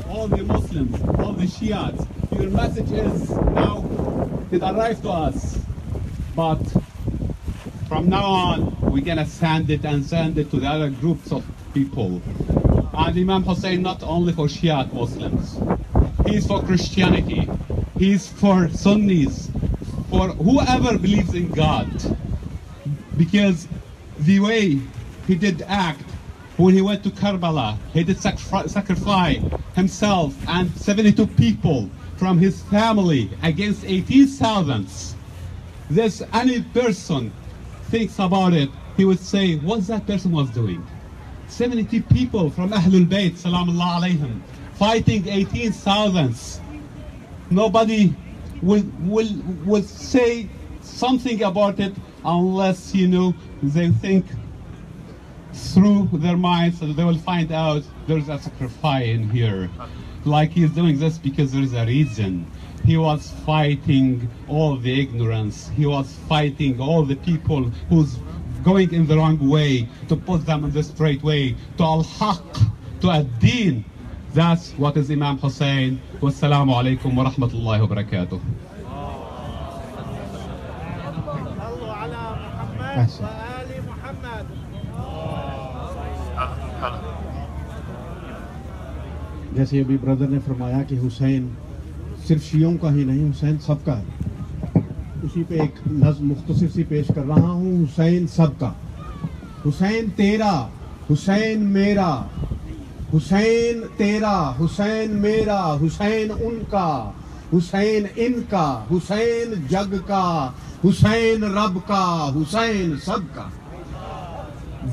all the Muslims, all the Shiites, your message is now, it arrived to us. But from now on, we're going to send it to the other groups of people. And Imam Hussein, not only for Shiite Muslims, he's for Christianity, he's for Sunnis, for whoever believes in God. Because the way he did act when he went to Karbala, he did sacrifice himself and 72 people from his family against 18,000. This, any person thinks about it, he would say, what that person was doing? 70 people from Ahlul Bayt, salamullah alayhim, fighting 18,000. Nobody will say something about it unless, they think through their minds, so they will find out there's a sacrifice in here. Like he's doing this because there's a reason. He was fighting all the ignorance. He was fighting all the people who's going in the wrong way, to put them in the straight way, to al-haq, to ad-din. That's what is Imam Hussein. Wassalamu alaikum wa rahmatullahi wa barakatuh. جیسے ابھی برادر نے فرمایا کہ حسین صرف شیعوں کا ہی نہیں، حسین سب کا ہے، اسی پہ ایک نظم مختصر سی پیش کر رہا ہوں. حسین سب کا، حسین تیرا، حسین میرا، حسین تیرا، حسین میرا، حسین ان کا، حسین ان کا، حسین جگ کا، حسین رب کا، حسین سب کا.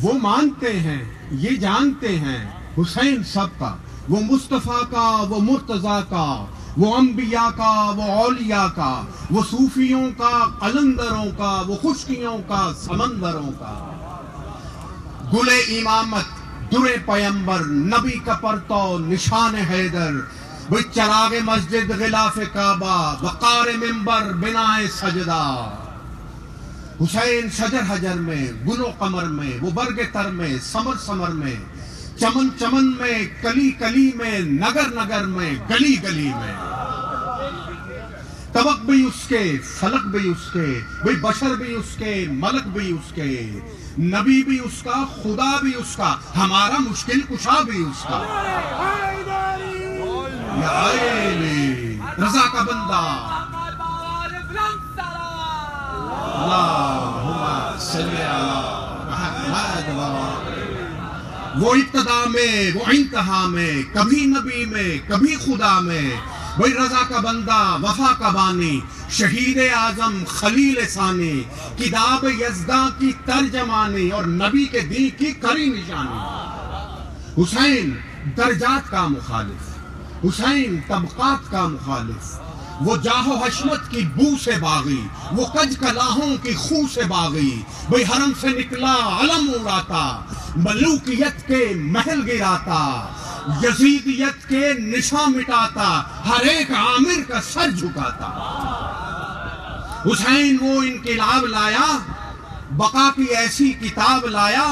وہ مانتے ہیں، یہ جانتے ہیں، حسین سب کا، وہ مصطفیٰ کا، وہ مرتضیٰ کا، وہ انبیاء کا، وہ اولیاء کا، وہ صوفیوں کا، قلندروں کا، وہ خشکیوں کا، سمندروں کا. گل امامت، در پیمبر، نبی کا پرتو، نشان حیدر، وہ چراغ مسجد، غلاف کعبہ، وقار منبر، بنائے سجدہ. حسین شجر حجر میں، گل و قمر میں، وہ برگ تر میں، سمر سمر میں، چمن چمن میں، کلی کلی میں، نگر نگر میں، گلی گلی میں. طبق بھی اس کے، فلک بھی اس کے، بھئی بشر بھی اس کے، ملک بھی اس کے، نبی بھی اس کا، خدا بھی اس کا، ہمارا مشکل کشا بھی اس کا. یا عینی رضا کا بندہ، اللہم صلی علی محمد. وہ ابتدا میں، وہ انتہا میں، کبھی نبی میں، کبھی خدا میں، وہی رضا کا بندہ، وفا کا بانی، شہید اعظم، خلیل ثانی، کتاب یزداں کی ترجمانی اور نبی کے دین کی کری نشانی. حسین درجات کا مخالف، حسین طبقات کا مخالف، وہ جاہ و حشمت کی بو سے باغی، وہ کج کلاہوں کی خو سے باغی، بھئی حرم سے نکلا علم اڑاتا، ملوکیت کے محل گراتا، یزیدیت کے نشاں مٹاتا، ہر ایک عامر کا سر جھکاتا. حسین وہ انقلاب لایا، بقا کی ایسی کتاب لایا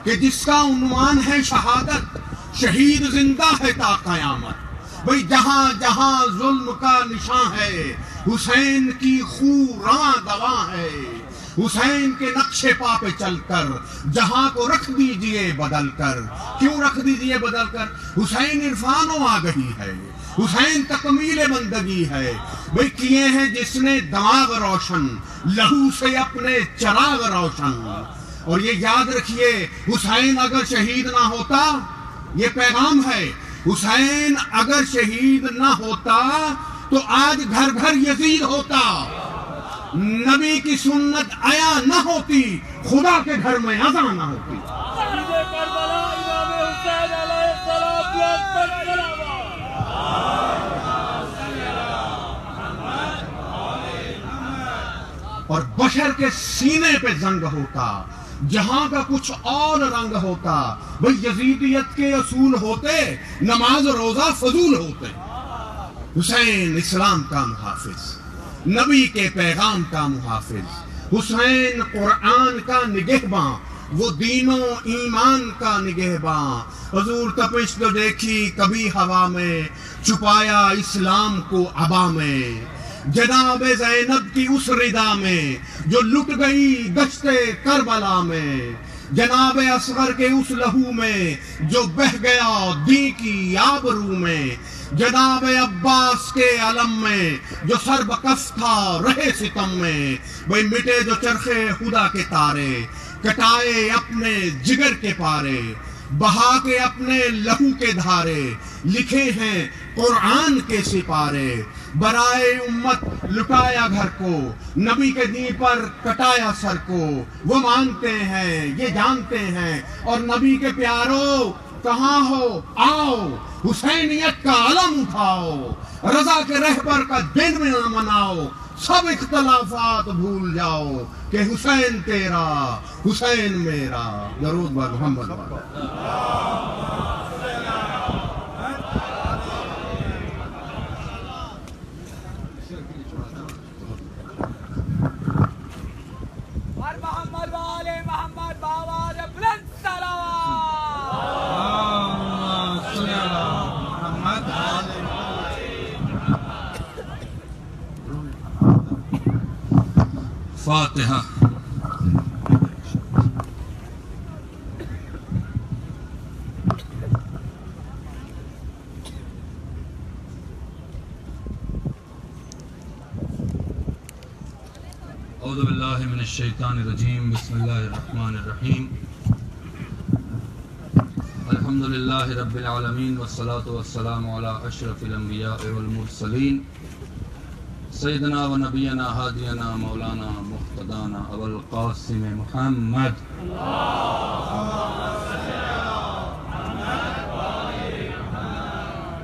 کہ جس کا عنوان ہے شہادت، شہید زندہ ہے تا قیامت. بھئی جہاں جہاں ظلم کا نشان ہے، حسین کی خون رواں دواں ہے. حسین کے نقش پا پہ چل کر جہاں کو رکھ دیجئے بدل کر. کیوں رکھ دیجئے بدل کر؟ حسین عرفان و آگہی ہے، حسین تکمیل بندگی ہے. بھئی کیے ہیں جس نے دماغ روشن، لہو سے اپنے چراغ روشن. اور یہ یاد رکھیے، حسین اگر شہید نہ ہوتا، یہ پیغام ہے، حسین اگر شہید نہ ہوتا تو آج گھر گھر یزید ہوتا، نبی کی سنت عیا نہ ہوتی، خدا کے گھر میں اذان نہ ہوتی. اور بشر کے سینے پہ زنگ ہوتا، جہاں کا کچھ اور رنگ ہوتا. بھئی یزیدیت کے اصول ہوتے، نماز روزہ فضول ہوتے. حسین اسلام کا محافظ، نبی کے پیغام کا محافظ، حسین قرآن کا نگہباں، وہ دینوں ایمان کا نگہباں. حضور تپش تو دیکھی کبھی ہوا میں, چھپایا اسلام کو عبا میں. جناب زینب کی اس ردا میں جو لٹ گئی دشت کربلا میں. جناب اصغر کے اس لہو میں جو بہہ گیا دین کی آبرو میں. جناب عباس کے علم میں جو سر بکف تھا رہے ستم میں. بھئی مٹے جو چرخے خدا کے تارے, کٹائے اپنے جگر کے پارے, بہا کے اپنے لہو کے دھارے, لکھے ہیں قرآن کے سپارے. برائے امت لٹایا گھر کو, نبی کے دین پر کٹایا سر کو. وہ مانتے ہیں یہ جانتے ہیں, اور نبی کے پیارو کہاں ہو آؤ, حسینیت کا علم اٹھاؤ. رضا کے رہبر کا دن میں نہ مناؤ, سب اختلافات بھول جاؤ کہ حسین تیرا حسین میرا. درود بر محمد فاتحہ. اعوذ باللہ من الشیطان الرجیم. بسم اللہ الرحمن الرحیم. الحمدللہ رب العالمین والصلاة والسلام علی اشرف الانبیاء والمرسلین سیدنا و نبینا ہادینا مولانا مقتدانا ابو القاسم محمد.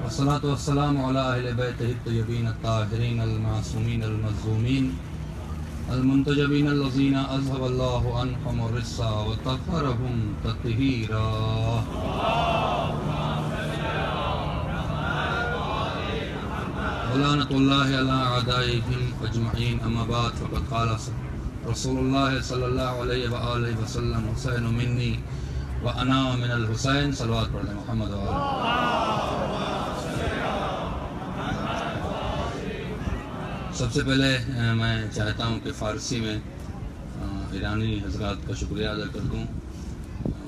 والصلاة والسلام علی اہل بیتہ الطیبین الطاہرین المعصومین المظلومین المنتجبین الذین اذهب اللہ عنہم الرجس وطہرہم تطہیرا. ولعنۃ اللہ علی اعدائہم اجمعین. اما بعد فقد قال رسول اللہ صلی اللہ علیہ وآلہ وسلم حسین منی وانا من الحسین. صلوات پڑھ لیں محمد و سب سے پہلے میں چاہتا ہوں کہ فارسی میں ایرانی حضرات کا شکریہ ادا کر دوں.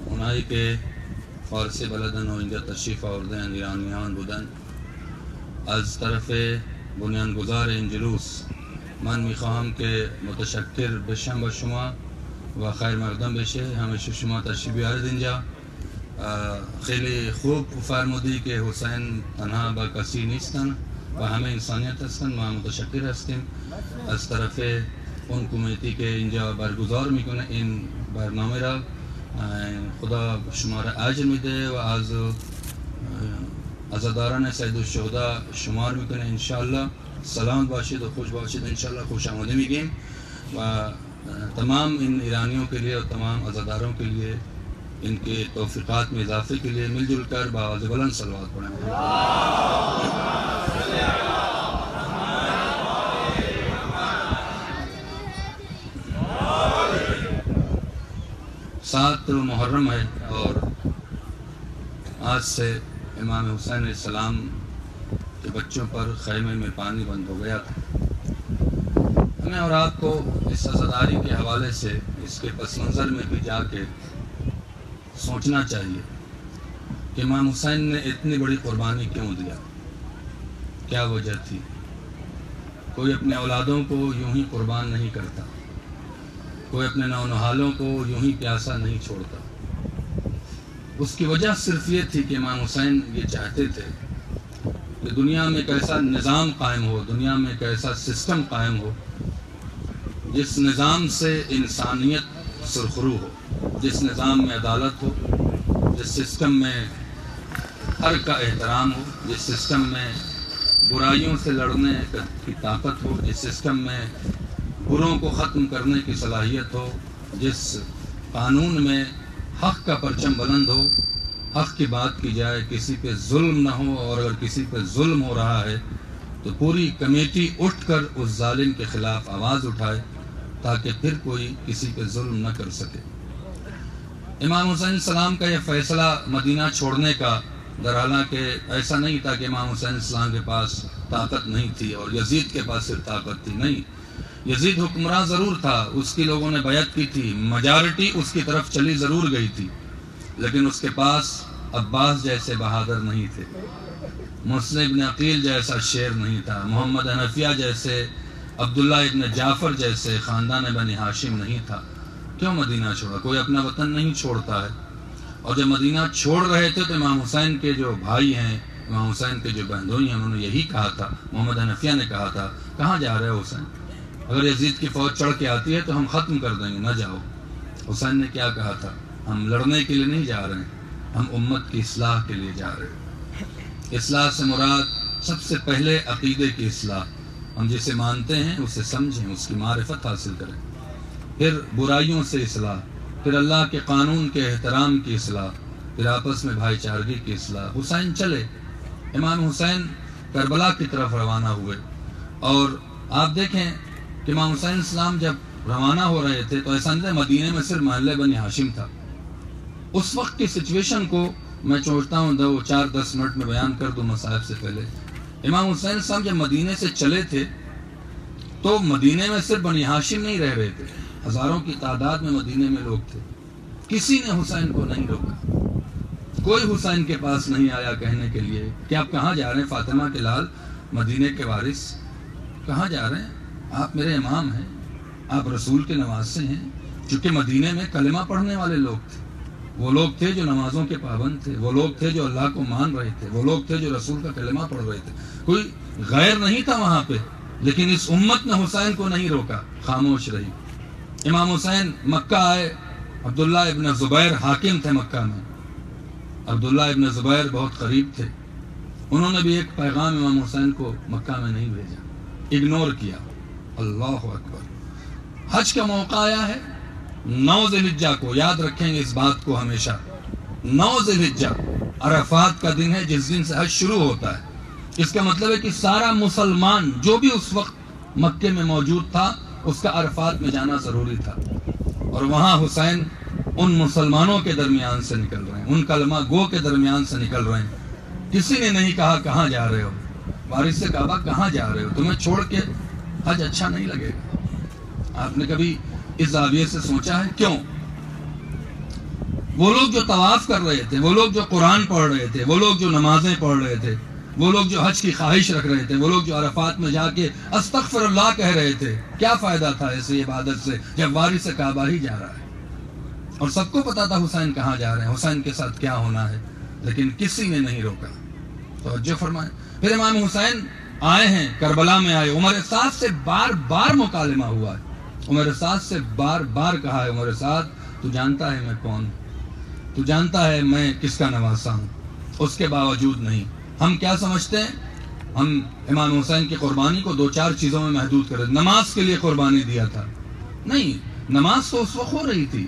اونائی کے فارسی بلدن و اینجا تشریف آوردن ایرانیان بودن. از طرف بنیانگذار این جلوس من میخواهم که متشکر بشم با شما و خیر مقدم بشه. همیشه شما تشریف بیارید اینجا. خیلی خوب فرمودی که حسین تنها با کسی نیستن و همه انسانیت هستن. ما متشکر هستیم از طرف اون کمیتی که اینجا برگزار میکنه این برنامه را. خدا شما را اجر میده و از عزاداران سید الشهدا شمار میکنه انشاءاللہ. سلامت باشید و خوش باشید انشاءاللہ. خوش آمده میگیم و تمام ان ایرانیوں کے لیے اور تمام عزاداروں کے لیے ان کے توفیقات میں اضافے کے لیے مل جل کر بآواز بلند صلوات پڑھیں. سات محرم ہے اور آج سے امام حسین علیہ السلام کے بچوں پر خیمے میں پانی بند ہو گیا تھا. ہمیں اور آپ کو اس عزاداری کے حوالے سے اس کے پس منظر میں بھی جا کے سوچنا چاہیے کہ امام حسین نے اتنی بڑی قربانی کیوں دیا, کیا وجہ تھی. کوئی اپنے اولادوں کو یوں ہی قربان نہیں کرتا, کوئی اپنے نونہالوں کو یوں ہی پیاسا نہیں چھوڑتا. اس کی وجہ صرف یہ تھی کہ امام حسین یہ چاہتے تھے کہ دنیا میں ایک ایسا نظام قائم ہو, دنیا میں ایک ایسا سسٹم قائم ہو جس نظام سے انسانیت سرخرو ہو, جس نظام میں عدالت ہو, جس سسٹم میں ہر کا احترام ہو, جس سسٹم میں برائیوں سے لڑنے کی طاقت ہو, جس سسٹم میں بروں کو ختم کرنے کی صلاحیت ہو, جس قانون میں حق کا پرچم بلند ہو, حق کی بات کی جائے, کسی پہ ظلم نہ ہو, اور اگر کسی پہ ظلم ہو رہا ہے تو پوری کمیٹی اٹھ کر اس ظالم کے خلاف آواز اٹھائے تاکہ پھر کوئی کسی پہ ظلم نہ کر سکے. امام حسین السلام کا یہ فیصلہ مدینہ چھوڑنے کا، در حالانکہ ایسا نہیں تھا کہ امام حسین السلام کے پاس طاقت نہیں تھی اور یزید کے پاس صرف طاقت تھی، نہیں، یزید حکمراں ضرور تھا، اس کی لوگوں نے بیعت کی تھی، میجارٹی اس کی طرف چلی ضرور گئی تھی، لیکن اس کے پاس عباس جیسے بہادر نہیں تھے، مسلم ابن عقیل جیسا شیر نہیں تھا، محمد حنفیہ جیسے، عبداللہ ابن جعفر جیسے خاندان بنی ہاشم نہیں تھا۔ کیوں مدینہ چھوڑا؟ کوئی اپنا وطن نہیں چھوڑتا ہے۔ اور جب مدینہ چھوڑ رہے تھے تو امام حسین کے جو بھائی ہیں، امام حسین کے جو بہنوئی ہیں، انہوں نے یہی کہا تھا، محمد حنفیہ نے کہا تھا، کہاں جا رہے ہو حسین؟ اگر یزید کی فوج چڑھ کے آتی ہے تو ہم ختم کر دیں گے، نہ جاؤ۔ حسین نے کیا کہا تھا؟ ہم لڑنے کے لیے نہیں جا رہے ہیں، ہم امت کی اصلاح کے لیے جا رہے ہیں۔ اصلاح سے مراد سب سے پہلے عقیدے کی اصلاح، ہم جسے مانتے ہیں اسے سمجھیں، اس کی معرفت حاصل کریں، پھر برائیوں سے اصلاح، پھر اللہ کے قانون کے احترام کی اصلاح، پھر آپس میں بھائی چارگی کی اصلاح۔ حسین چلے، امام حسین کربلا کی طرف روانہ ہوئے، اور آپ دیکھیں کہ امام حسین السلام جب روانہ ہو رہے تھے تو ایسا نہیں تھا مدینے میں صرف محلہ بنی ہاشم تھا۔ اس وقت کی سچویشن کو میں سوچتا ہوں 4-10 منٹ میں بیان کر دوں مصائب سے پہلے۔ امام حسین السلام جب مدینے سے چلے تھے تو مدینے میں صرف بنی ہاشم نہیں رہ رہے تھے، ہزاروں کی تعداد میں مدینے میں لوگ تھے، کسی نے حسین کو نہیں روکا، کوئی حسین کے پاس نہیں آیا کہنے کے لیے کہ آپ کہاں جا رہے ہیں فاطمہ کے لال، مدینے کے وارث، کہاں جا رہے ہیں؟ آپ میرے امام ہیں، آپ رسول کے نواسے ہیں۔ چونکہ مدینے میں کلمہ پڑھنے والے لوگ تھے، وہ لوگ تھے جو نمازوں کے پابند تھے، وہ لوگ تھے جو اللہ کو مان رہے تھے، وہ لوگ تھے جو رسول کا کلمہ پڑھ رہے تھے، کوئی غیر نہیں تھا وہاں پہ، لیکن اس امت نے حسین کو نہیں روکا، خاموش رہی۔ امام حسین مکہ آئے، عبداللہ ابن زبیر حاکم تھے مکہ میں، عبداللہ ابن زبیر بہت قریب تھے، انہوں نے بھی ایک پیغام امام حسین کو مکہ میں نہیں بھیجا، اگنور کیا۔ اللہ اکبر۔ حج کا موقع آیا ہے، 9 ذی الحجہ کو، یاد رکھیں گے اس بات کو ہمیشہ، 9 ذی الحجہ عرفات کا دن ہے جس دن سے حج شروع ہوتا ہے۔ اس کا مطلب ہے کہ سارا مسلمان جو بھی اس وقت مکے میں موجود تھا اس کا عرفات میں جانا ضروری تھا، اور وہاں حسین ان مسلمانوں کے درمیان سے نکل رہے ہیں، ان کلمہ گو کے درمیان سے نکل رہے ہیں۔ کسی نے نہیں کہا کہاں جا رہے ہو، وارث سے کہا کہاں جا رہے ہو، تمہیں چھوڑ کے حج اچھا نہیں لگے گا۔ آپ نے کبھی اس زاویے سے سوچا ہے کیوں؟ وہ لوگ جو طواف کر رہے تھے، وہ لوگ جو قرآن پڑھ رہے تھے، وہ لوگ جو نمازیں پڑھ رہے تھے، وہ لوگ جو حج کی خواہش رکھ رہے تھے، وہ لوگ جو عرفات میں جا کے استغفر اللہ کہہ رہے تھے، کیا فائدہ تھا ایسی عبادت سے جب وارث کعبہ ہی جا رہا ہے؟ اور سب کو پتا تھا حسین کہاں جا رہے ہیں، حسین کے ساتھ کیا ہونا ہے، لیکن کسی نے نہیں روکا۔ توجہ فرمائیں۔ پھر امام حسین آئے ہیں، کربلا میں آئے، عمر سعد سے بار بار مکالمہ ہوا ہے، عمر سعد سے بار بار کہا ہے، عمر سعد تو جانتا ہے میں کون ہوں، تو جانتا ہے میں کس کا نواسا ہوں، اس کے باوجود نہیں۔ ہم کیا سمجھتے ہیں؟ ہم امام حسین کی قربانی کو 2-4 چیزوں میں محدود کر، نماز کے لیے قربانی دیا تھا، نہیں، نماز تو اس وقت ہو رہی تھی،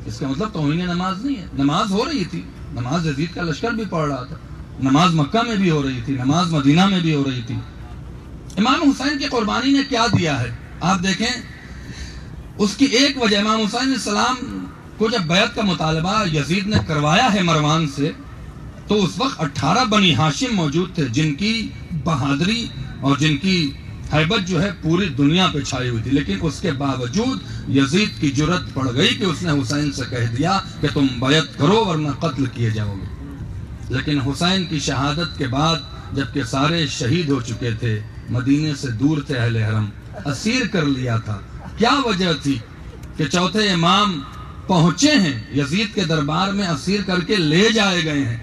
اس کا مطلب توہین نماز نہیں ہے، نماز ہو رہی تھی، نماز یزید کا لشکر بھی پڑھ رہا تھا، نماز مکہ میں بھی ہو رہی تھی، نماز مدینہ میں بھی ہو رہی تھی۔ امام حسین کی قربانی نے کیا دیا ہے آپ دیکھیں، اس کی ایک وجہ، امام حسین علیہ السلام کو جب بیعت کا مطالبہ یزید نے کروایا ہے مروان سے، تو اس وقت 18 بنی ہاشم موجود تھے جن کی بہادری اور جن کی ہیبت جو ہے پوری دنیا پہ چھائی ہوئی تھی، لیکن اس کے باوجود یزید کی جرت پڑ گئی کہ اس نے حسین سے کہہ دیا کہ تم بیعت کرو ورنہ قتل کیے جاؤ گے۔ لیکن حسین کی شہادت کے بعد جبکہ سارے شہید ہو چکے تھے، مدینے سے دور تھے اہل حرم، اسیر کر لیا تھا، کیا وجہ تھی کہ چوتھے امام پہنچے ہیں یزید کے دربار میں، اسیر کر کے لے جائے گئے ہیں،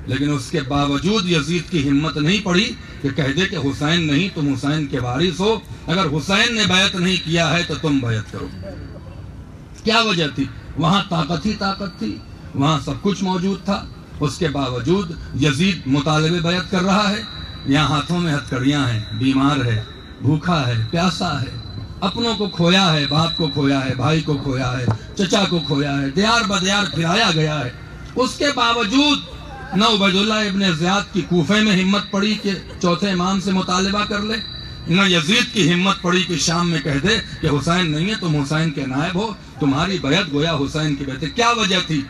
لیکن اس کے باوجود یزید کی ہمت نہیں پڑی کہ کہہ دے کہ حسین نہیں تم حسین کے وارث ہو، اگر حسین نے بیعت نہیں کیا ہے تو تم بیعت کرو۔ کیا وجہ تھی؟ وہاں طاقت ہی طاقت تھی، وہاں سب کچھ موجود تھا، اس کے باوجود یزید مطالبے بیعت کر رہا ہے، یہاں ہاتھوں میں ہتھکڑیاں ہیں، بیمار ہے، بھوکا ہے، پیاسا ہے، اپنوں کو کھویا ہے، باپ کو کھویا ہے، بھائی کو کھویا ہے، چچا کو کھویا ہے، دیار بدیار پھرایا گیا ہے، اس کے باوجود نہ عبید اللہ ابن زیاد کی کوفے میں ہمت پڑی کہ چوتھے امام سے مطالبہ کر لے، نہ یزید کی ہمت پڑی کہ شام میں کہہ دے کہ حسین نہیں ہے تم حسین کے نائب ہو، تمہاری بیعت گویا حسین کی بیعت ہے۔ کیا وجہ تھی؟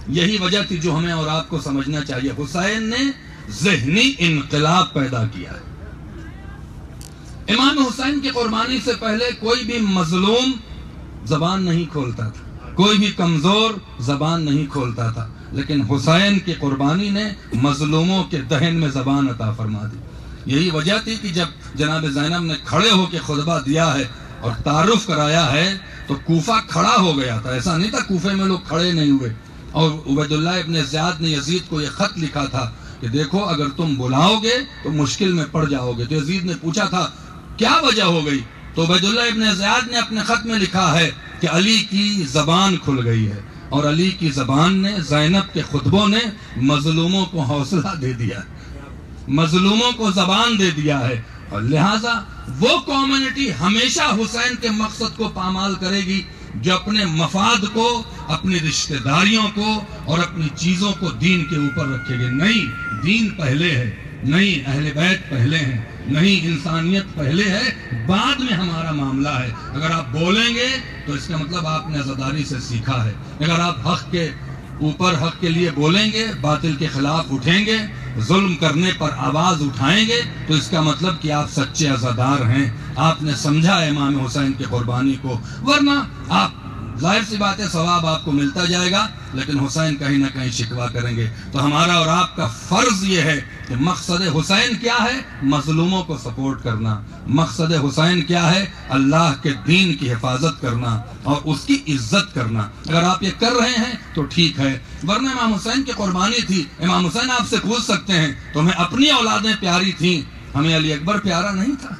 یہی وجہ تھی جو ہمیں اور آپ کو سمجھنا چاہیے۔ حسین نے ذہنی انقلاب پیدا کیا ہے۔ امام حسین کی قربانی سے پہلے کوئی بھی مظلوم زبان نہیں کھولتا تھا، کوئی بھی کمزور زبان نہیں کھولتا تھا، لیکن حسین کی قربانی نے مظلوموں کے دہن میں زبان عطا فرما دی۔ یہی وجہ تھی کہ جب جناب زینب نے کھڑے ہو کے خطبہ دیا ہے اور تعارف کرایا ہے تو کوفہ کھڑا ہو گیا تھا۔ ایسا نہیں تھا کوفے میں لوگ کھڑے نہیں ہوئے۔ اور عبید اللہ ابن زیاد نے یزید کو یہ خط لکھا تھا کہ دیکھو اگر تم بلاؤ گے تو مشکل میں پڑ جاؤ گے۔ تو یزید نے پوچھا تھا کیا وجہ ہو گئی؟ تو عبید اللہ ابن زیاد نے اپنے خط میں لکھا ہے کہ علی کی زبان کھل گئی ہے، اور علی کی زبان نے، زینب کے خطبوں نے مظلوموں کو حوصلہ دے دیا ہے، مظلوموں کو زبان دے دیا ہے، اور لہٰذا وہ کمیونٹی ہمیشہ حسین کے مقصد کو پامال کرے گی جو اپنے مفاد کو، اپنی رشتہ داریوں کو اور اپنی چیزوں کو دین کے اوپر رکھے گی۔ نہیں، دین پہلے ہے، نہیں اہل بیت پہلے ہیں، نہیں انسانیت پہلے ہے، بعد میں ہمارا معاملہ ہے۔ اگر آپ بولیں گے تو اس کا مطلب آپ نے عزاداری سے سیکھا ہے۔ اگر آپ حق کے اوپر حق کے لیے بولیں گے، باطل کے خلاف اٹھیں گے، ظلم کرنے پر آواز اٹھائیں گے، تو اس کا مطلب کہ آپ سچے عزادار ہیں، آپ نے سمجھا امام حسین کی قربانی کو۔ ورنہ آپ ظاہر سی بات ہے ثواب آپ کو ملتا جائے گا، لیکن حسین کہیں نہ کہیں شکوہ کریں گے۔ تو ہمارا اور آپ کا فرض یہ ہے کہ مقصد حسین کیا ہے؟ مظلوموں کو سپورٹ کرنا۔ مقصد حسین کیا ہے؟ اللہ کے دین کی حفاظت کرنا اور اس کی عزت کرنا۔ اگر آپ یہ کر رہے ہیں تو ٹھیک ہے، ورنہ امام حسین کی قربانی تھی۔ امام حسین آپ سے پوچھ سکتے ہیں تمہیں اپنی اولادیں پیاری تھیں، ہمیں علی اکبر پیارا نہیں تھا،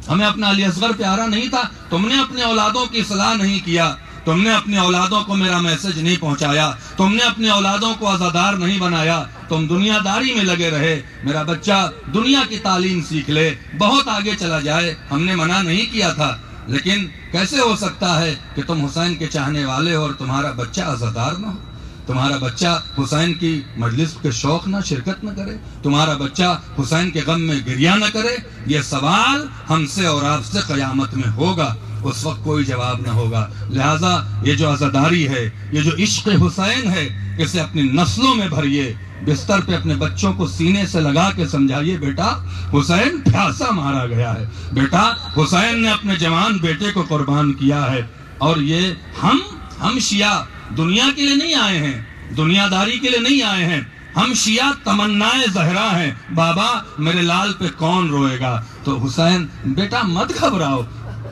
ہمیں اپنا علی اصغر پیارا نہیں تھا، تم نے اپنے اولادوں کی اصلاح نہیں کیا، تم نے اپنی اولادوں کو میرا میسج نہیں پہنچایا، تم نے اپنی اولادوں کو عزادار نہیں بنایا، تم دنیا داری میں لگے رہے۔ میرا بچہ دنیا کی تعلیم سیکھ لے، بہت آگے چلا جائے، ہم نے منع نہیں کیا تھا، لیکن کیسے ہو سکتا ہے کہ تم حسین کے چاہنے والے ہو اور تمہارا بچہ عزادار نہ ہو، تمہارا بچہ حسین کی مجلس کے شوق نہ شرکت نہ کرے، تمہارا بچہ حسین کے غم میں گریہ نہ کرے؟ یہ سوال ہم سے اور آپ سے قیامت میں ہوگا، اس وقت کوئی جواب نہ ہوگا۔ لہٰذا یہ جو عزاداری ہے، یہ جو عشق حسین ہے، اسے اپنی نسلوں میں بھریے، بستر پہ اپنے بچوں کو سینے سے لگا کے سمجھائیے بیٹا حسین پیاسا مارا گیا ہے، بیٹا حسین نے اپنے جوان بیٹے کو قربان کیا ہے۔ اور یہ ہم شیعہ دنیا کے لیے نہیں آئے ہیں، دنیا داری کے لیے نہیں آئے ہیں، ہم شیعہ تمنائے زہرا ہیں، بابا میرے لال پہ کون روئے گا؟ تو حسین بیٹا مت گھبراؤ،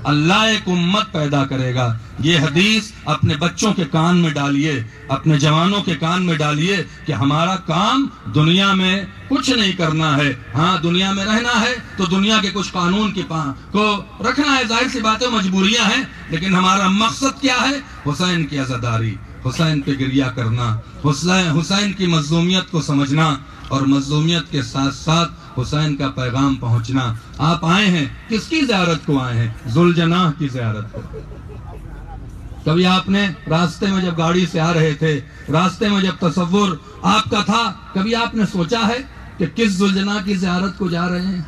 اللہ ایک امت پیدا کرے گا۔ یہ حدیث اپنے بچوں کے کان میں ڈالیے، اپنے جوانوں کے کان میں ڈالیے کہ ہمارا کام دنیا میں کچھ نہیں کرنا ہے، ہاں دنیا میں رہنا ہے تو دنیا کے کچھ قانون کو رکھنا ہے، ظاہر سی باتیں مجبوریاں ہیں، لیکن ہمارا مقصد کیا ہے؟ حسین کی عزاداری، حسین پہ گریہ کرنا، حسین کی مظلومیت کو سمجھنا اور مظلومیت کے ساتھ ساتھ حسین کا پیغام پہنچنا۔ آپ آئے ہیں کس کی زیارت کو آئے ہیں؟ ذوالجناح کی زیارت کو۔ کبھی آپ نے راستے میں جب گاڑی سے آ رہے تھے، راستے میں جب تصور آپ کا تھا، کبھی آپ نے سوچا ہے کہ کس ذوالجناح کی زیارت کو جا رہے ہیں؟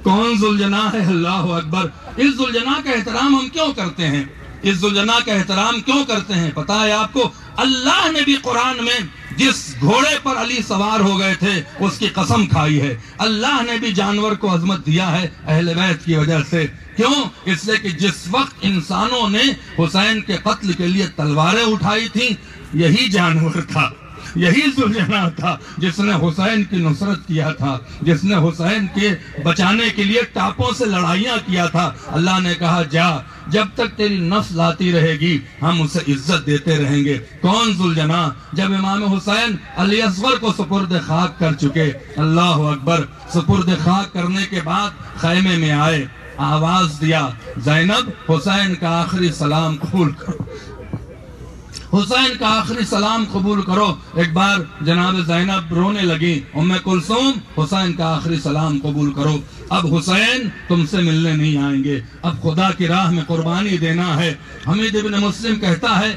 کون ذوالجناح ہے؟ اللہ اکبر! اس ذوالجناح کا احترام ہم کیوں کرتے ہیں؟ اس ذوالجناح کا احترام کیوں کرتے ہیں؟ پتا ہے آپ کو، اللہ نے بھی قرآن میں جس گھوڑے پر علی سوار ہو گئے تھے اس کی قسم کھائی ہے، اللہ نے بھی جانور کو عظمت دیا ہے اہل بیت کی وجہ سے۔ کیوں؟ اس لیے کہ جس وقت انسانوں نے حسین کے قتل کے لیے تلواریں اٹھائی تھیں، یہی جانور تھا، یہی ذوالجناح تھا جس نے حسین کی نصرت کیا تھا، جس نے حسین کے بچانے کے لیے ٹاپوں سے لڑائیاں کیا تھا۔ اللہ نے کہا جا، جب تک تیری نفس لاتی رہے گی ہم اسے عزت دیتے رہیں گے۔ کون ذوالجناح؟ جب امام حسین علی اصغر کو سپرد خاک کر چکے، اللہ اکبر، سپرد خاک کرنے کے بعد خیمے میں آئے، آواز دیا زینب حسین کا آخری سلام قبول کرو، حسین کا آخری سلام قبول کرو۔ ایک بار جناب زینب رونے لگی، ام کلثوم حسین کا آخری سلام قبول کرو، اب حسین تم سے ملنے نہیں آئیں گے، اب خدا کی راہ میں قربانی دینا ہے۔ حمید ابن مسلم کہتا ہے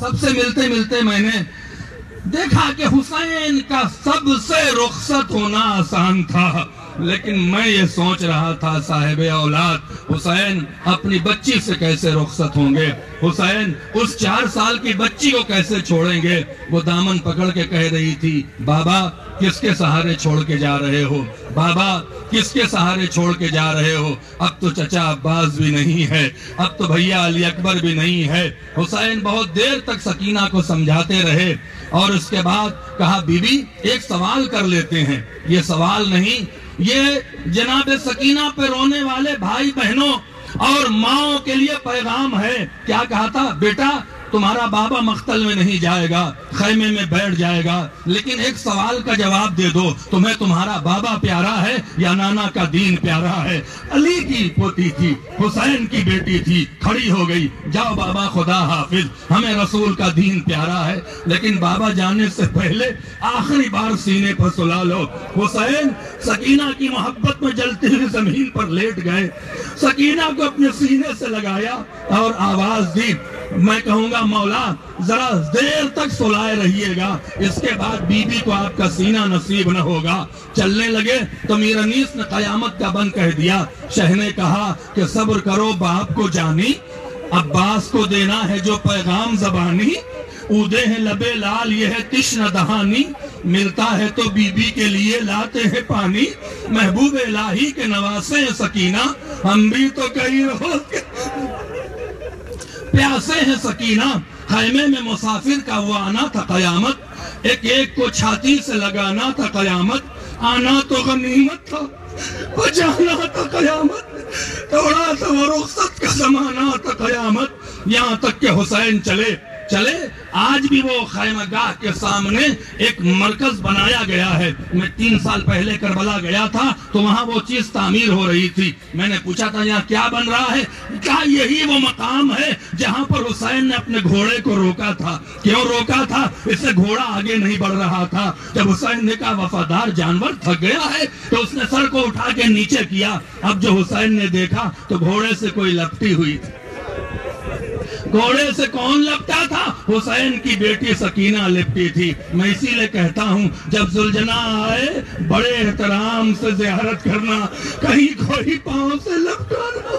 سب سے ملتے میں نے دیکھا کہ حسین کا سب سے رخصت ہونا آسان تھا، لیکن میں یہ سوچ رہا تھا صاحب اولاد حسین اپنی بچی سے کیسے رخصت ہوں گے، حسین اس 4 سال کی بچی کو کیسے چھوڑیں گے۔ وہ دامن پکڑ کے کہہ رہی تھی، بابا کس کے سہارے چھوڑ کے جا رہے ہو، بابا کس کے سہارے چھوڑ کے جا رہے ہو، اب تو چچا عباس بھی نہیں ہے، اب تو بھیا علی اکبر بھی نہیں ہے۔ حسین بہت دیر تک سکینہ کو سمجھاتے رہے اور اس کے بعد کہا، بی بی ایک سوال کر لیتے ہیں۔ یہ سوال نہیں، یہ جناب سکینہ پہ رونے والے بھائی بہنوں اور ماؤں کے لیے پیغام ہے۔ کیا کہا تھا؟ بیٹا تمہارا بابا مقتل میں نہیں جائے گا، خیمے میں بیٹھ جائے گا، لیکن ایک سوال کا جواب دے دو، تمہیں تمہارا بابا پیارا ہے یا نانا کا دین پیارا ہے؟ علی کی پوتی تھی، حسین کی بیٹی تھی، کھڑی ہو گئی، جاؤ بابا خدا حافظ، ہمیں رسول کا دین پیارا ہے، لیکن بابا جانے سے پہلے آخری بار سینے پر سلا لو۔ حسین سکینہ کی محبت میں جلتی ہوئی زمین پر لیٹ گئے، سکینہ کو اپنے سینے سے لگایا اور آواز دی، میں کہوں گا مولا ذرا دیر تک سلائے رہیے گا، اس کے بعد بی بی کو آپ کا سینہ نصیب نہ ہوگا۔ چلنے لگے تو میر انیس نے قیامت کا بند کہہ دیا۔ شہ نے کہا کہ صبر کرو باپ کو جانی، عباس کو دینا ہے جو پیغام زبانی، اودے ہیں لبے لال یہ ہے تشنہ دہانی، ملتا ہے تو بی بی کے لیے لاتے ہیں پانی، محبوب الہی کے نواسے ہیں سکینہ، ہم بھی تو کئی روز کے پیاسے ہیں سکینہ۔ خیمے میں مسافر کا وہ آنا تھا قیامت، ایک ایک کو چھاتی سے لگانا تھا قیامت، آنا تو غنیمت تھا وہ جانا تھا قیامت، توڑا تھا وہ رخصت کا زمانہ تھا قیامت۔ یہاں تک کہ حسین چلے آج بھی وہ خیمہ گاہ کے سامنے ایک مرکز بنایا گیا ہے۔ میں 3 سال پہلے کربلا گیا تھا تو وہاں وہ چیز تعمیر ہو رہی تھی، میں نے پوچھا تھا یہاں کیا بن رہا ہے؟ کیا یہی وہ مقام ہے جہاں پر حسین نے اپنے گھوڑے کو روکا تھا؟ کیوں روکا تھا؟ اس سے گھوڑا آگے نہیں بڑھ رہا تھا۔ جب حسین نے کہا وفادار جانور تھک گیا ہے تو اس نے سر کو اٹھا کے نیچے کیا، اب جو حسین نے دیکھا تو گھوڑے سے کوئی لپٹی ہوئی تھی۔ گھوڑے سے کون لپٹا تھا؟ حسین کی بیٹی سکینہ لپٹی تھی۔ میں اسی لئے کہتا ہوں جب زلجنا آئے بڑے احترام سے زیارت کرنا، کہیں کوئی پاؤں سے لپٹانا۔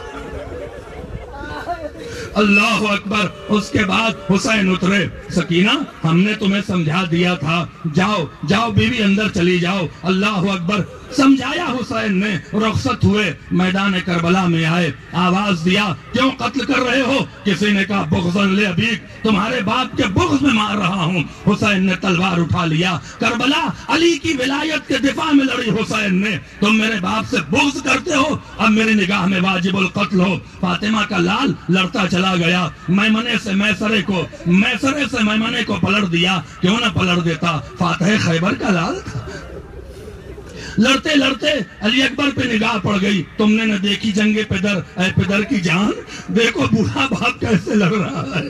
اللہ اکبر۔ اس کے بعد حسین اترے، سکینہ ہم نے تمہیں سمجھا دیا تھا، جاؤ جاؤ بیوی اندر چلی جاؤ۔ اللہ اکبر سمجھایا حسین نے، رخصت ہوئے، میدان کربلا میں آئے، آواز دیا کیوں قتل کر رہے ہو؟ کسی نے کہا بغضاً لأبیک، تمہارے باپ کے بغض میں مار رہا ہوں۔ حسین نے تلوار اٹھا لیا، کربلا علی کی ولایت کے دفاع میں لڑی حسین نے، تم میرے باپ سے بغض کرتے ہو، اب میری نگاہ میں واجب القتل ہو۔ فاطمہ کا لال لڑتا چلا گیا، میمنے سے میسرے کو، میسرے سے میمنے کو پلٹ دیا، کیوں نہ پلٹ دیتا؟ فاتح خیبر کا لال تھا۔ لڑتے لڑتے علی اکبر پہ نگاہ پڑ گئی، تم نے نہ دیکھی جنگ پدر، اے پدر کی جان، دیکھو بوڑھا باپ کیسے لڑ رہا ہے۔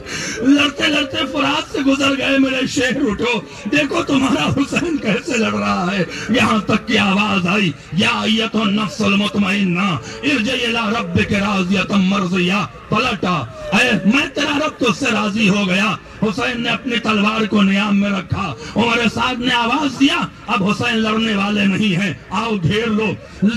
لڑتے لڑتے فرات سے گزر گئے، میرے شہر اٹھو، دیکھو تمہارا حسین کیسے لڑ رہا ہے۔ یہاں تک کی آواز آئی، یا ایتھا النفس المطمئنہ ارجعی الی ربک راضیۃ مرضیہ، پلٹا، اے میں تیرا رب تو اس سے راضی ہو گیا۔ حسین نے اپنی تلوار کو نیام میں رکھا، عمر سعد نے آواز دیا اب حسین لڑنے والے نہیں ہیں، آؤ گھیر لو۔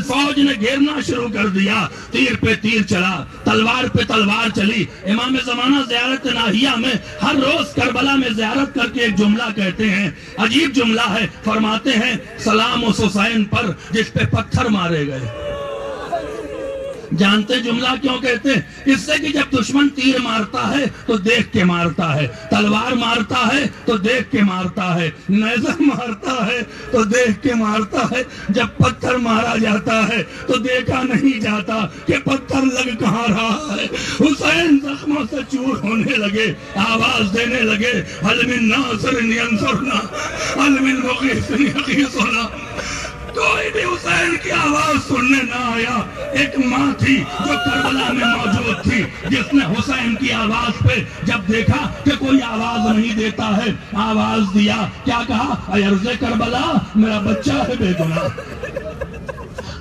فوج نے گھیرنا شروع کر دیا، تیر پہ تیر چلا، تلوار پہ تلوار چلی۔ امام زمانہ زیارت ناہیہ میں ہر روز کربلا میں زیارت کر کے ایک جملہ کہتے ہیں، عجیب جملہ ہے، فرماتے ہیں سلام اس حسین پر جس پہ پتھر مارے گئے۔ جانتے جملہ کیوں کہتے ہیں؟ اس سے کہ جب دشمن تیر مارتا ہے تو دیکھ کے مارتا ہے، تلوار مارتا ہے تو دیکھ کے مارتا ہے، نیزہ مارتا ہے تو دیکھ کے مارتا ہے، جب پتھر مارا جاتا ہے تو دیکھا نہیں جاتا کہ پتھر لگ کہاں رہا ہے۔ حسین زخموں سے چور ہونے لگے، آواز دینے لگے، حل من ناصر ینصرنا، حل من مغیث یغیثنا۔ کوئی بھی حسین کی آواز سننے نہ آیا۔ ایک ماں تھی جو کربلا میں موجود تھی، جس نے حسین کی آواز پہ جب دیکھا کہ کوئی آواز نہیں دیتا ہے، آواز دیا، کیا کہا؟ اے عرض کربلا میرا بچہ ہے بے گناہ،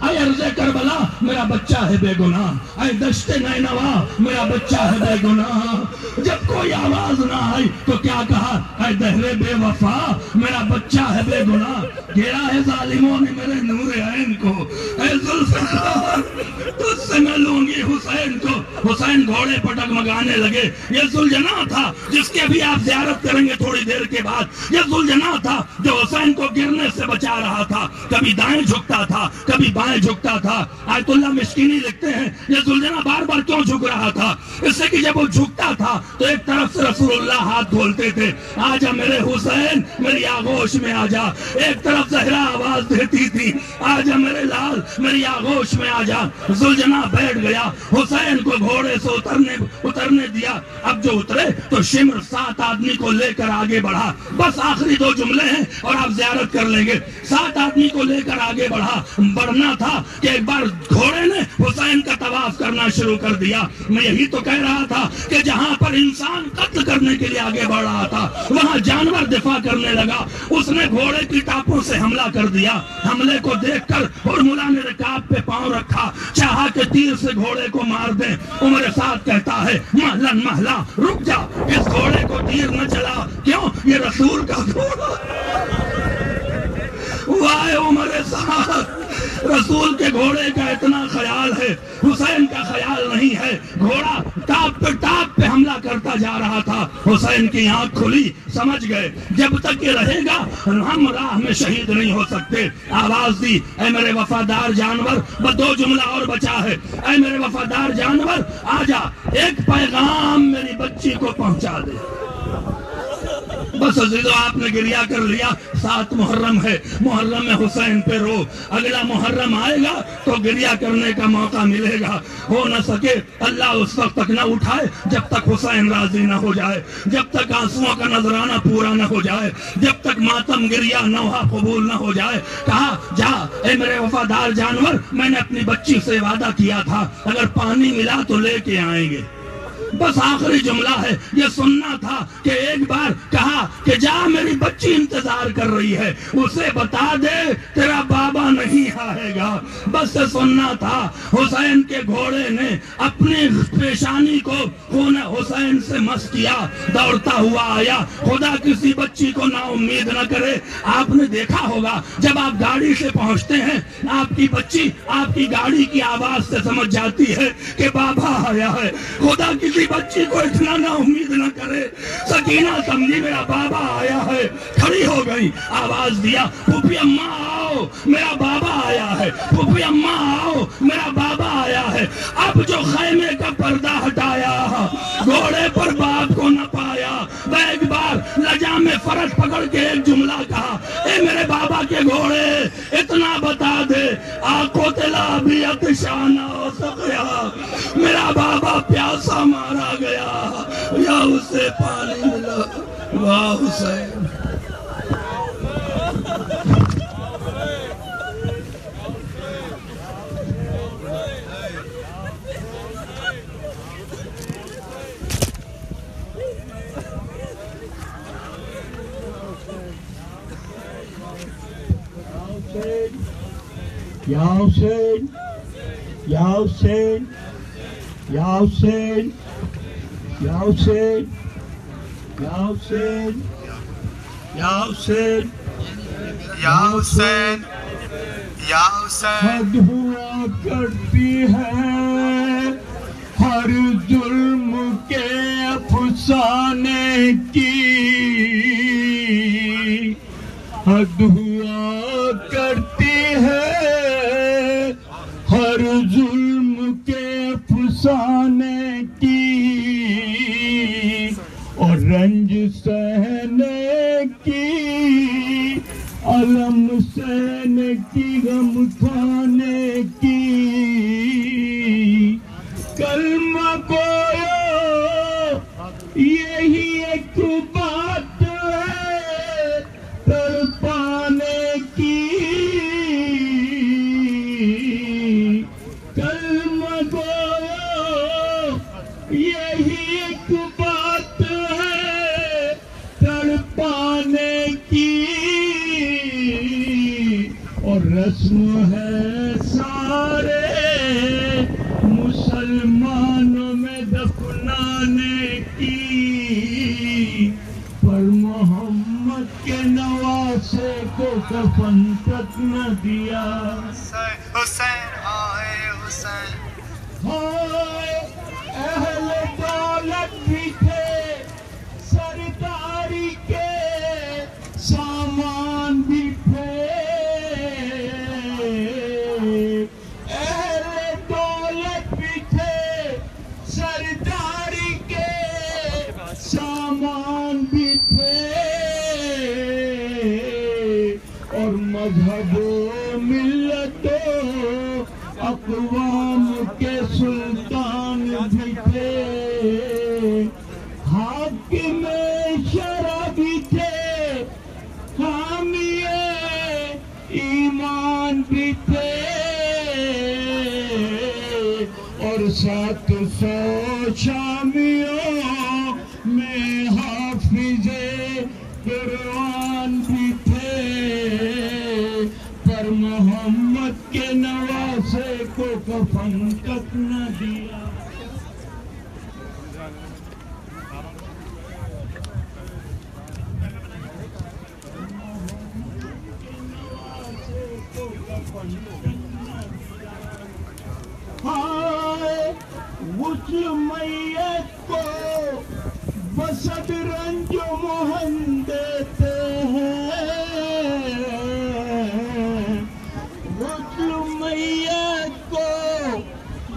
اے ارض کربلا میرا بچہ ہے بے گناہ، اے دشت نینوا میرا بچہ ہے بے گناہ۔ جب کوئی آواز نہ آئی تو کیا کہا؟ اے دہر بے وفا میرا بچہ ہے بے گناہ۔ گھیرا ہے ظالموں نے میرے نور عین کو، اے ذوالفقار تجھ سے میں لوں گی حسین کو۔ حسین گھوڑے پٹک مگانے لگے۔ یہ ذوالجناح تھا جس کے بھی آپ زیارت کریں گے تھوڑی دیر کے بعد۔ یہ ذوالجناح تھا جو حسین کو گرنے سے بچا رہا تھا، کبھی دائیں جھکتا تھا کبھی بائیں جھکتا تھا۔ آیت اللہ مشکینی لکھتے ہیں یہ ذوالجناح بار بار کیوں جھک رہا تھا؟ اس سے کہ جب وہ جھکتا تھا تو ایک طرف سے رسول اللہ ہاتھ کھولتے تھے، آجا میرے حسین میری آغوش میں آجا۔ ایک طرف زہرا آواز دیتی تھی، آجا میرے لال میری آغوش میں آجا۔ ذوالجناح بیٹھ گیا، حسین کو گھوڑے سے اترنے دیا۔ اب جو اترے تو شمر 7 آدمی کو لے کر آگے بڑھا۔ بس آخری 2 جملے ہیں اور آپ زیارت کر لیں گے۔ 7 آدمی کو لے کر آگے بڑھنا تھا کہ ایک بار گھوڑے نے حسین کا طواف کرنا شروع کر دیا۔ میں یہی تو کہہ رہا تھا کہ جہاں پر انسان قتل کرنے کے لیے آگے بڑھ رہا تھا وہاں جانور دفاع کرنے لگا۔ اس نے گھوڑے کی ٹاپوں سے حملہ کر دیا۔ حملے کو دیکھ کر ہرملہ نے رکاب پہ پاؤں رکھا، چاہا کہ تیر سے گھوڑے کو مار دیں۔ عمر سعد کہتا ہے محلن محلہ رک جا، اس گھوڑے کو تیر نہ چلا، کیوں؟ یہ رسول کا گھوڑا۔ وائے عمر سعد، رسول کے گھوڑے کا اتنا خیال ہے، حسین کا خیال نہیں ہے۔ گھوڑا ٹاپ پہ حملہ کرتا جا رہا تھا۔ حسین کی آنکھ کھلی، سمجھ گئے جب تک یہ رہے گا ہم راہ میں شہید نہیں ہو سکتے۔ آواز دی، اے میرے وفادار جانور، بس 2 جملہ اور بچا ہے، اے میرے وفادار جانور آجا، ایک پیغام میری بچی کو پہنچا دے۔ بس عزیزو آپ نے گریہ کر لیا، 7 محرم ہے، محرم میں حسین پہ رو۔ اگلا محرم آئے گا تو گریہ کرنے کا موقع ملے گا۔ ہو نہ سکے اللہ اس وقت تک نہ اٹھائے جب تک حسین راضی نہ ہو جائے، جب تک آنسوؤں کا نذرانہ پورا نہ ہو جائے، جب تک ماتم گریہ نوحہ قبول نہ ہو جائے۔ کہا جا اے میرے وفادار جانور، میں نے اپنی بچی سے وعدہ کیا تھا اگر پانی ملا تو لے کے آئیں گے۔ بس آخری جملہ ہے، یہ سننا تھا کہ ایک بار کہا کہ جا میری بچی انتظار کر رہی ہے، اسے بتا دے تیرا بابا نہیں آئے گا۔ بس یہ سننا تھا۔ حسین کے گھوڑے نے اپنی پیشانی کو خون حسین سے مس کیا، دوڑتا ہوا آیا۔ خدا کسی بچی کو نا امید نہ کرے۔ آپ نے دیکھا ہوگا جب آپ گاڑی سے پہنچتے ہیں، آپ کی بچی آپ کی گاڑی کی آواز سے سمجھ جاتی ہے کہ بابا آیا ہے۔ خدا کسی بچی کو اتنا نا امید نہ کرے۔ سکینہ سمجھی میرا بابا آیا ہے، کھڑی ہو گئی، آواز دیا پھوپھی اماں آؤ میرا بابا آیا ہے، پھوپھی اماں آؤ میرا بابا آیا ہے۔ اب جو خیمے کا پردہ ہٹایا، گھوڑے پر باپ کو نہ پایا، وہ ایک بار لجا میں فرش پکڑ کے ایک جملہ کہا، اے میرے بابا کے گھوڑے اتنا بتا دے، آنکھوں تلا بھی اتشانہ ہو سکیا، میرا بابا پیاسا مارا گیا یا اسے پانی ملا۔ واہ حسین، یا حسین، یا حسین، یا حسین، یا حسین، یا حسین، یا حسین، یا حسین، یا حسین، حد ہوا کرتی ہے ہر ظلم کے افسانے کی، حد ہوا کرتی ہے ہر ظلم کے افسانے کی، اور رنج سہنے کی، علم سہنے کی، غم کھانے کی، کلمہ گویا یہی ایک بات ہے تڑپانے کی، کلمہ گویا یہی ایک بات ہے تڑپانے کی، اور رسم ہے کو کفن تک نہ دیا. حسین آئے حسین. ہائے اہل دولت بھی تھے سرداری کے سامان بھی تھے. اہل دولت بھی تھے سرداری کے سامان بھی تھے. اور مذہب و ملت و اقوام کے سلطان بھی تھے. حاکم شرع بھی تھے حامی ایمان بھی تھے. اور 700 شامیوں میں حافظ قرآن بھی تھے. پر محمد کے نواسے کو کفن تک نہ دیا. ہائے غسل میت کو بصد رنج و محن دیتے ہیں. غسل میت کو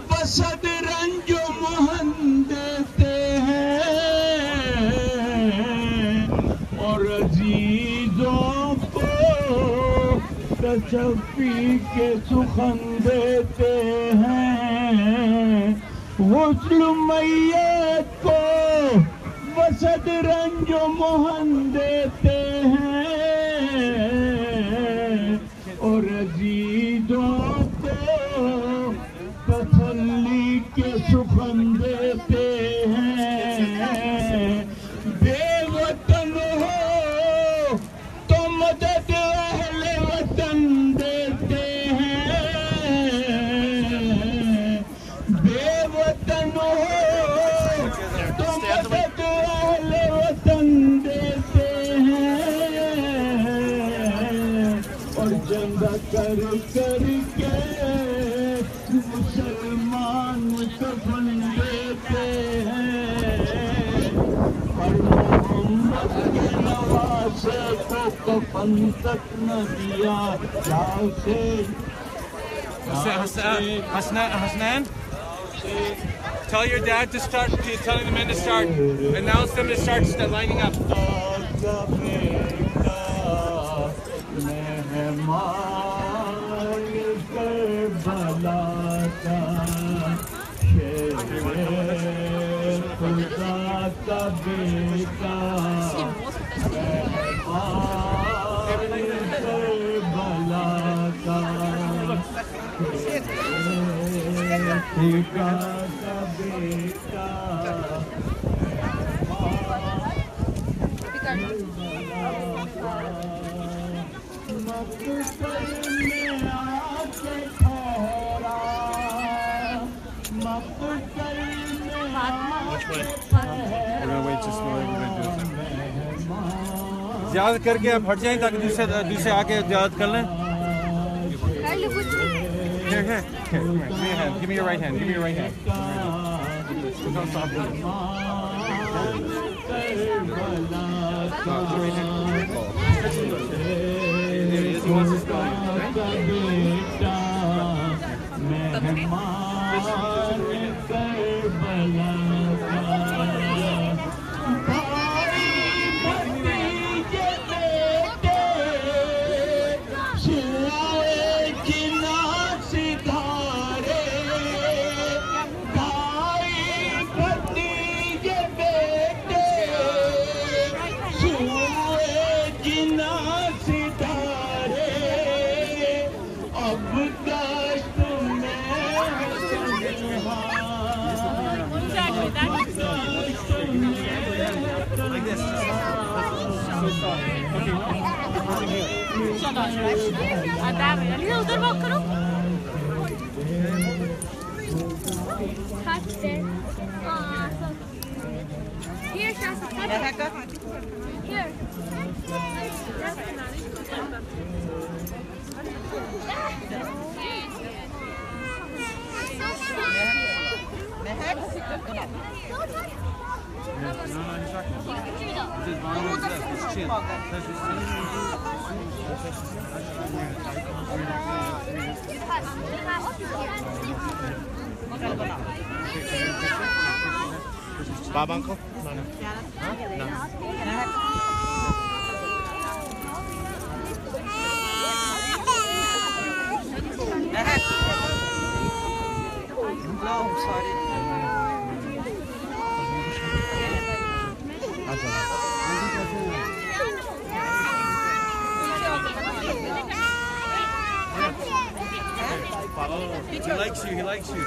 بصد رنج و محن دیتے ہیں. اور عزیزوں کو تشفی کے سخن دیتے ہیں. غسل میت کو بصد رنج و محن دیتے ہیں. اور عزیزوں کو تسلی کے سخن دیتے ہیں. بے وطن ہو تو مدد اہل وطن دیتے ہیں. بے وطن ہو تو مدد اہل وطن دیتے ہیں. اور جنگ کر کر کے مسلمان کفن دیتے ہیں. پر محمد کے نواسے کو کفن تک نہ دیا. Hasnan, tell your dad to start, telling the men to start, announce them to start lining up. زیادت کر کے آپ ہٹ جائیں تاکہ دوسرے آ کے زیادت کر لیں. Here, give me your hand. Give me your right hand. Give me your right hand. Don't stop doing it. He wants to Here, Shasta. Here. Babang ko? He likes you, he likes you.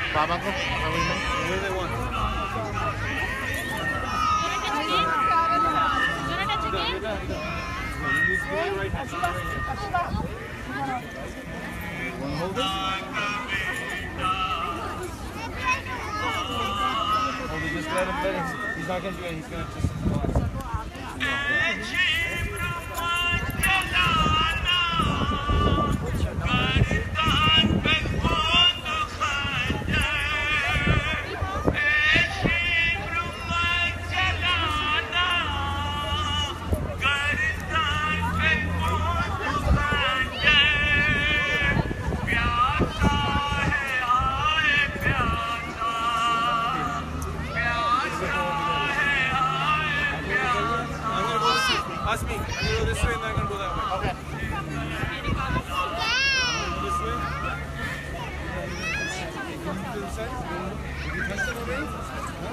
Baba ko, kami mo. What do they want? Hold it. Just let him. He's not gonna do it. He's gonna just relax. Ask me. I'm gonna go this way and then I'm gonna go that way. Okay. This way. This side. You tested already?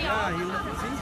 Yeah, you look and see.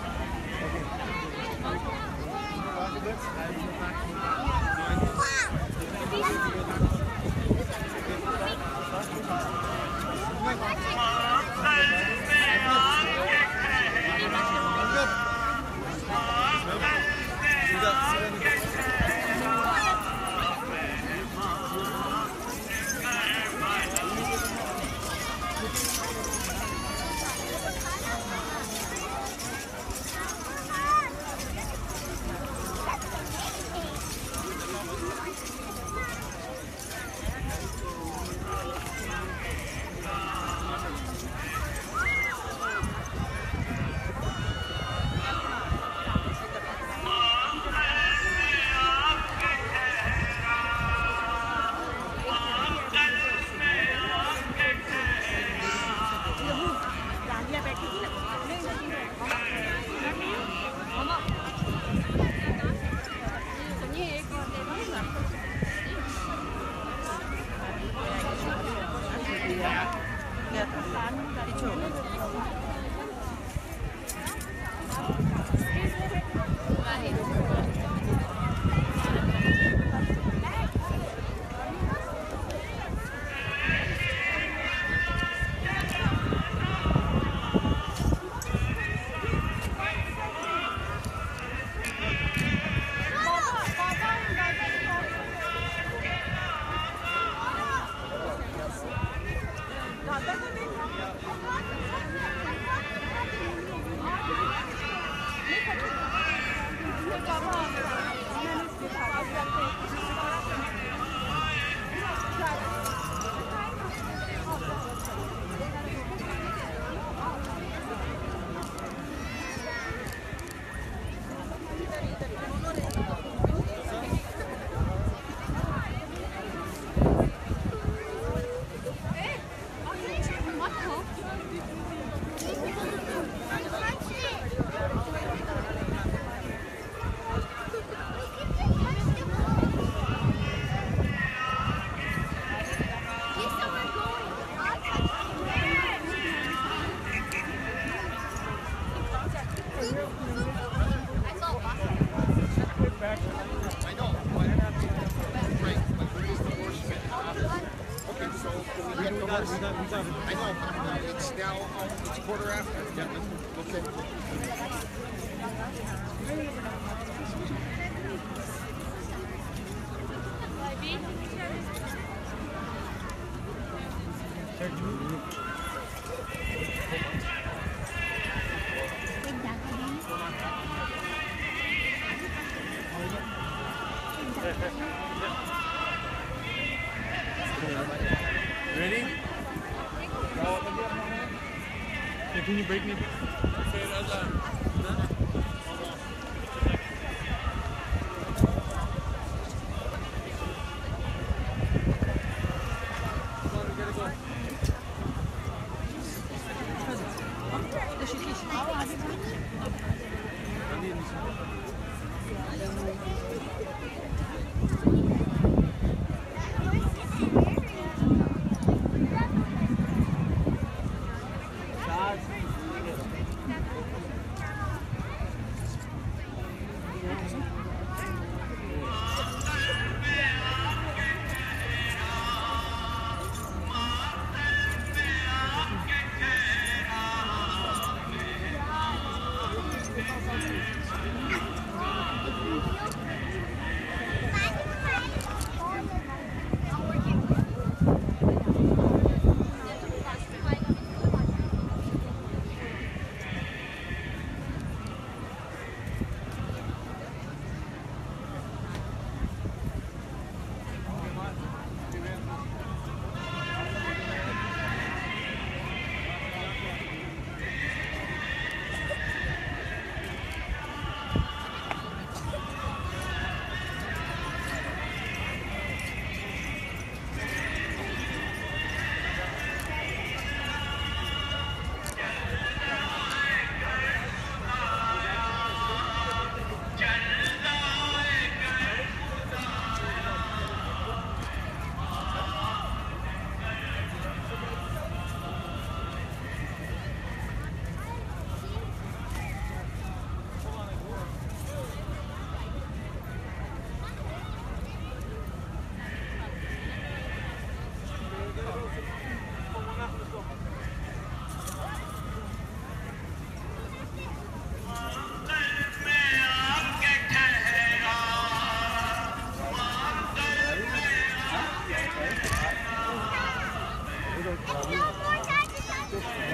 this now it's quarter after? Okay. Ready? Can you break me?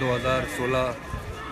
2016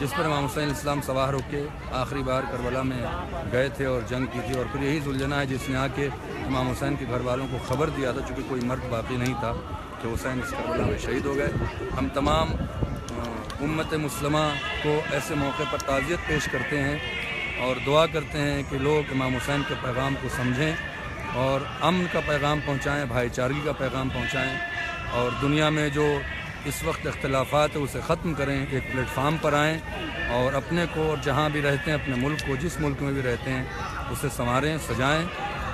جس پر امام حسین علیہ السلام سوار ہو کے آخری بار کربلا میں گئے تھے اور جنگ کی تھی، اور پھر یہی ذوالجناح ہے جس نے آ کے امام حسین کے گھر والوں کو خبر دیا تھا، چونکہ کوئی مرد باقی نہیں تھا، کہ حسین اس کربلا میں شہید ہو گئے۔ ہم تمام امت مسلمہ کو ایسے موقع پر تعزیت پیش کرتے ہیں اور دعا کرتے ہیں کہ لوگ امام حسین کے پیغام کو سمجھیں اور امن کا پیغام پہنچائیں، بھائی چارگی کا پیغام پہنچائیں، اور دنیا میں جو اس وقت اختلافات ہے اسے ختم کریں، ایک پلیٹ فارم پر آئیں اور اپنے کو اور جہاں بھی رہتے ہیں اپنے ملک کو، جس ملک میں بھی رہتے ہیں اسے سنواریں، سجائیں،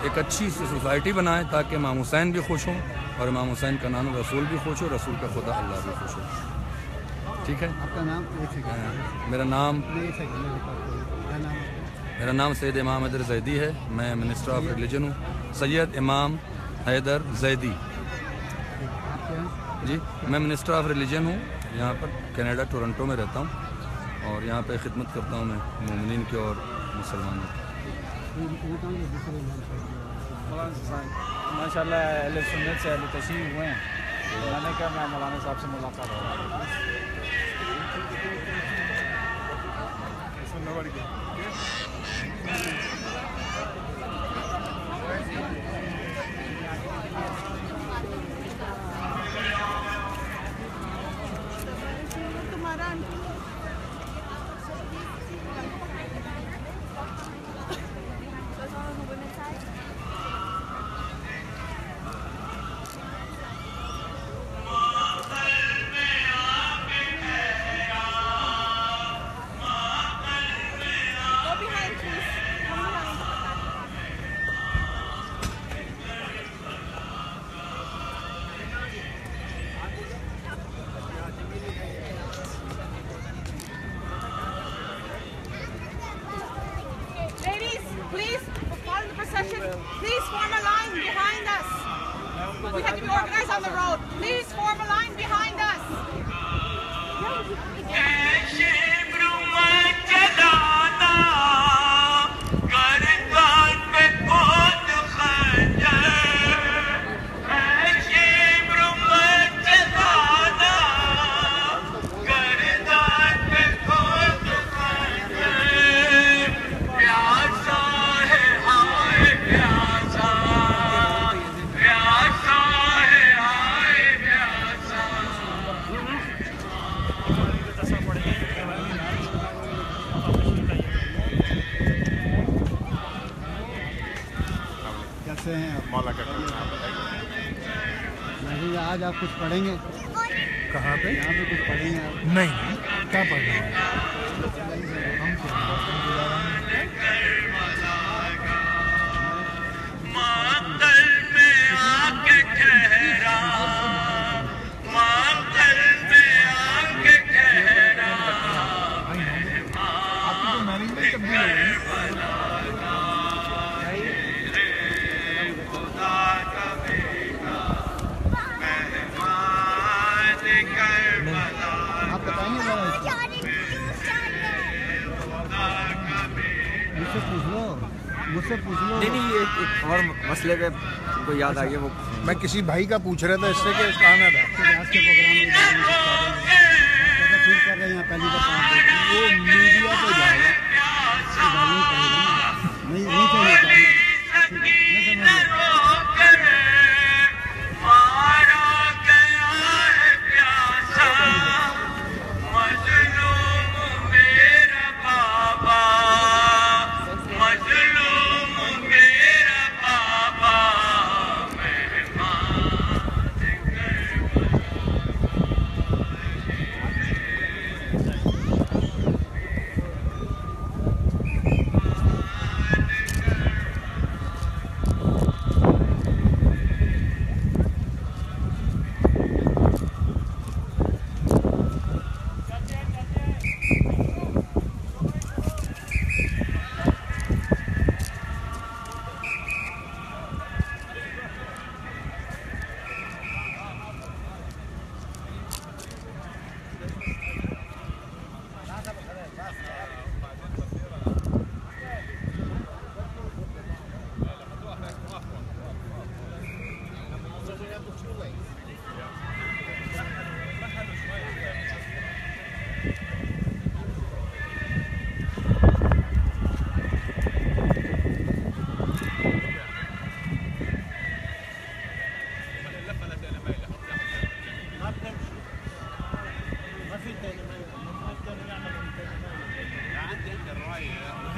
ایک اچھی سی سوسائٹی بنائیں تاکہ امام حسین بھی خوش ہوں اور امام حسین کا نام رسول بھی خوش ہو، رسول کا خدا اللہ بھی خوش ہو۔ ٹھیک ہے، آپ کا نام؟ میرا نام سید امام حیدر زیدی ہے، میں منسٹر آف ریلیجن ہوں، سید امام حیدر زیدی۔ جی، میں منسٹر آف ریلیجن ہوں، یہاں پر کینیڈا ٹورنٹو میں رہتا ہوں اور یہاں پہ خدمت کرتا ہوں میں مومنین کی اور مسلمانوں کی۔ ماشاء اللہ اہل سنت سے اہل تشریف ہوئے ہیں، میں نے کہا میں مولانا صاحب سے ملاقات کروں۔ Please form a line behind us. We have to be organized on the road. Please form a line behind us. نہیں، آج آپ کچھ پڑھیں گے؟ کہاں پہ؟ یہاں پہ کچھ پڑھیں گے؟ نہیں، کیا پڑھنا ہے؟ نہیں، ایک اور مسئلے پہ کو یاد آ گیا، وہ میں کسی بھائی کا پوچھ رہا تھا اس سے کہ اس کا آنا تھا آج کے پروگرام میں کر رہے ہیں پہلی دفعہ، وہ میڈیا پہ جائے گا، نہیں چاہیے۔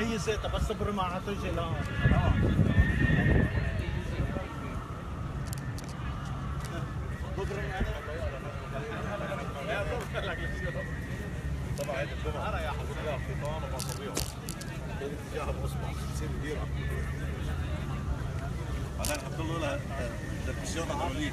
رئيس تبصبر مع تجلا طبعا هذه الجمعة أنا يا حبيبي فطان ومصابيح اتجاه بأصبع تصير كبيرة بعدين حط له لها تلفزيون عربي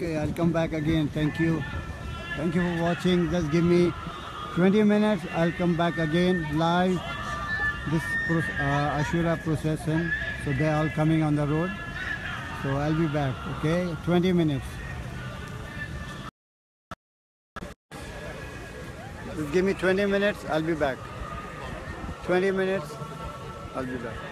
Okay, I'll come back again. Thank you for watching. Just give me 20 minutes. I'll come back again live. This Ashura procession. So they're all coming on the road. So I'll be back. Okay, 20 minutes. Just give me 20 minutes. I'll be back. 20 minutes. I'll be back.